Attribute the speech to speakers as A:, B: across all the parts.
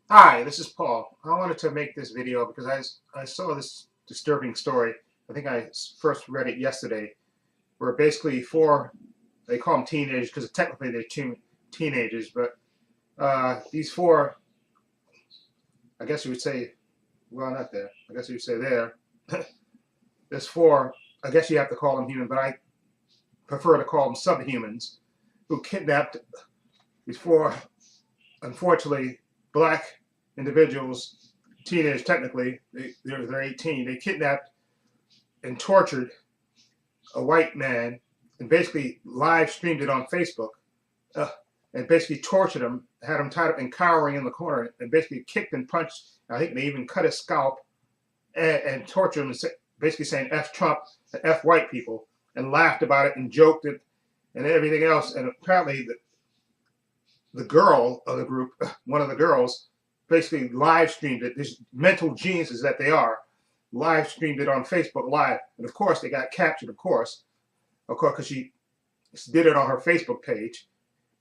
A: Hi, this is Paul. I wanted to make this video because I saw this disturbing story. I think I first read it yesterday, where basically four, they call them teenagers because technically they're teenagers, but these four, I guess you would say, well, not there. I guess you would say there. There's four, I guess you have to call them human, but I prefer to call them subhumans, who kidnapped these four, unfortunately, black individuals, teenagers technically, they're 18. They kidnapped and tortured a white man and basically live streamed it on Facebook uh, and basically tortured him, had him tied up and cowering in the corner, and basically kicked and punched. I think they even cut his scalp and tortured him, and basically saying "F Trump" and "F white people," and laughed about it and joked it and everything else. And apparently, the girl of the group, one of the girls, basically live streamed it. These mental geniuses that they are, live streamed it on Facebook Live, and of course they got captured. Of course, because she did it on her Facebook page.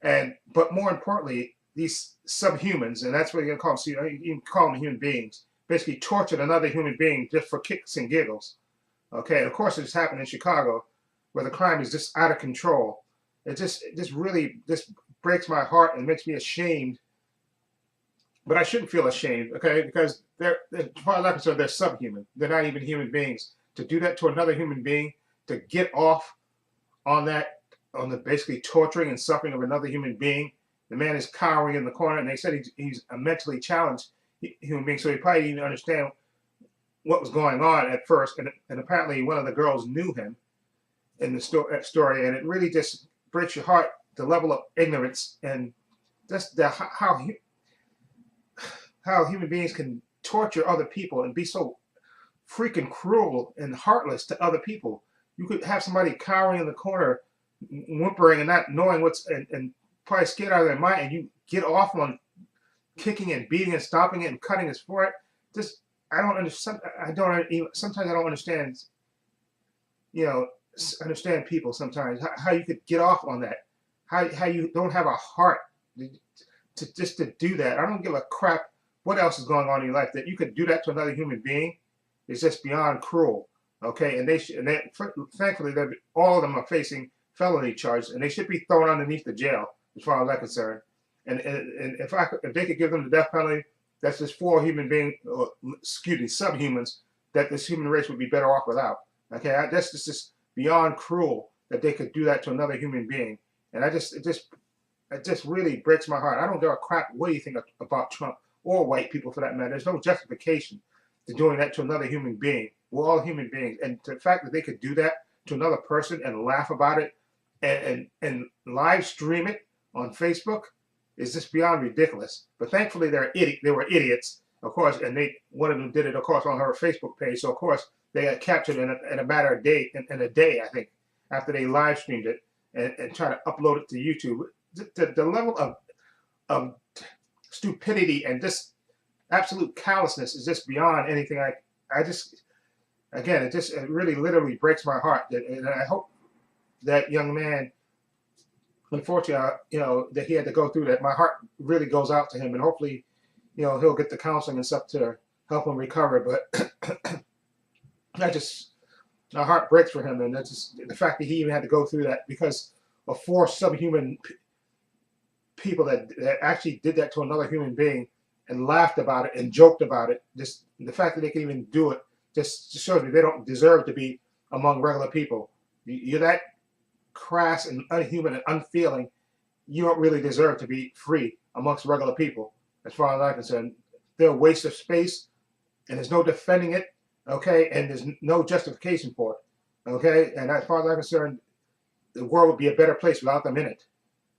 A: And but more importantly, these subhumans, and that's what you're gonna call them. So you can call them human beings. Basically, tortured another human being just for kicks and giggles. Okay, and of course, it just happened in Chicago, where the crime is just out of control. It just really just breaks my heart and makes me ashamed. But I shouldn't feel ashamed, okay? Because as far as I'm concerned, they're subhuman. They're not even human beings. To do that to another human being, to get off on that, on the basically torturing and suffering of another human being. The man is cowering in the corner, and they said he's a mentally challenged human being, so he probably didn't understand what was going on at first. And apparently, one of the girls knew him in the story, and it really just breaks your heart the level of ignorance and just how human beings can torture other people and be so freaking cruel and heartless to other people. You could have somebody cowering in the corner, whimpering and not knowing and probably scared out of their mind, and you get off on kicking and beating and stopping it and cutting his forehead. Just I don't understand. I don't even sometimes I don't understand. You know, understand people sometimes how you could get off on that. How you don't have a heart to just to do that. I don't give a crap what else is going on in your life that you could do that to another human being. It's just beyond cruel. Okay, and thankfully all of them are facing felony charges, and they should be thrown underneath the jail, as far as I'm concerned. And if they could give them the death penalty, that's just four human beings, excuse me, subhumans that this human race would be better off without. Okay, that's just beyond cruel that they could do that to another human being, and it just really breaks my heart. I don't give a crap what you think about Trump or white people for that matter. There's no justification to doing that to another human being. We're all human beings, and the fact that they could do that to another person and laugh about it and live stream it on Facebook is just beyond ridiculous. But thankfully, they were idiots, of course, and one of them did it, of course, on her Facebook page. So of course, they got captured in a matter of in a day, I think, after they live streamed it and tried to upload it to YouTube. The level of stupidity and just absolute callousness is just beyond anything I just again it really literally breaks my heart, and I hope that young man, unfortunately, that he had to go through that. My heart really goes out to him, and hopefully, he'll get the counseling and stuff to help him recover. But I just my heart breaks for him, and that's just the fact that he even had to go through that because of four subhuman people that actually did that to another human being and laughed about it and joked about it. Just the fact that they can even do it just shows me they don't deserve to be among regular people. You're that crass and unhuman and unfeeling. You don't really deserve to be free amongst regular people, as far as I'm concerned. They're a waste of space, and there's no defending it, okay? And there's no justification for it, okay? And as far as I'm concerned, the world would be a better place without them in it,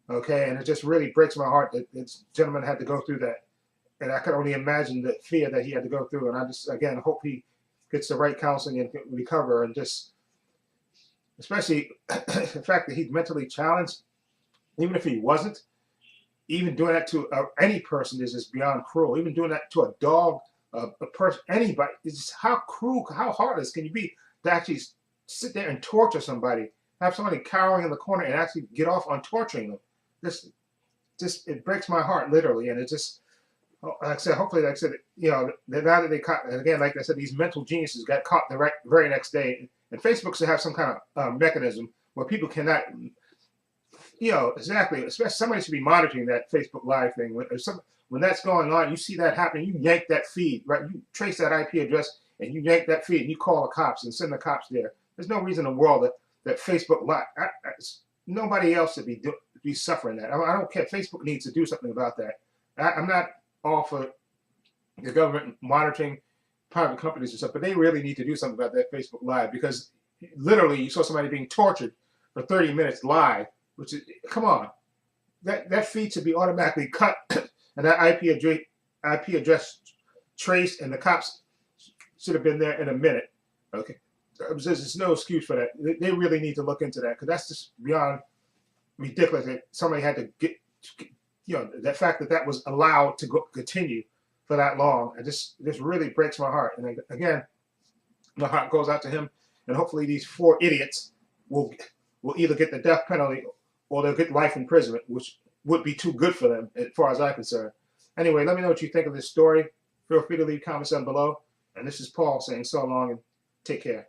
A: okay? And it just really breaks my heart that this gentleman had to go through that. And I could only imagine the fear that he had to go through. And I just, again, hope he gets the right counseling and can recover. And just, especially the fact that he's mentally challenged, even if he wasn't, even doing that to any person is just beyond cruel. Even doing that to a dog, a person, anybody, is just how cruel, how heartless can you be to actually sit there and torture somebody, have somebody cowering in the corner and actually get off on torturing them? Just it breaks my heart literally, and it just like I said, hopefully, like I said, you know, now that they caught, and again, like I said, these mental geniuses got caught the very next day. And Facebook should have some kind of mechanism where people cannot, you know, exactly, especially somebody should be monitoring that Facebook Live thing. When that's going on, you see that happening, you yank that feed, right? You trace that IP address and you yank that feed and you call the cops and send the cops there. There's no reason in the world that Facebook Live, nobody else should be suffering that. I don't care. Facebook needs to do something about that. I'm not all for the government monitoring private companies and stuff, but they really need to do something about that Facebook Live, because literally you saw somebody being tortured for 30 minutes live, which is, come on, that feed should be automatically cut and that IP address traced, and the cops should have been there in a minute. Okay, there's no excuse for that. They really need to look into that, because that's just beyond ridiculous that somebody had to get, you know, the fact that was allowed to continue for that long. It just really breaks my heart. And again, my heart goes out to him, and hopefully these 4 idiots will either get the death penalty or they'll get life imprisonment, which would be too good for them as far as I'm concerned. Anyway, let me know what you think of this story. Feel free to leave comments down below. And this is Paul saying so long and take care.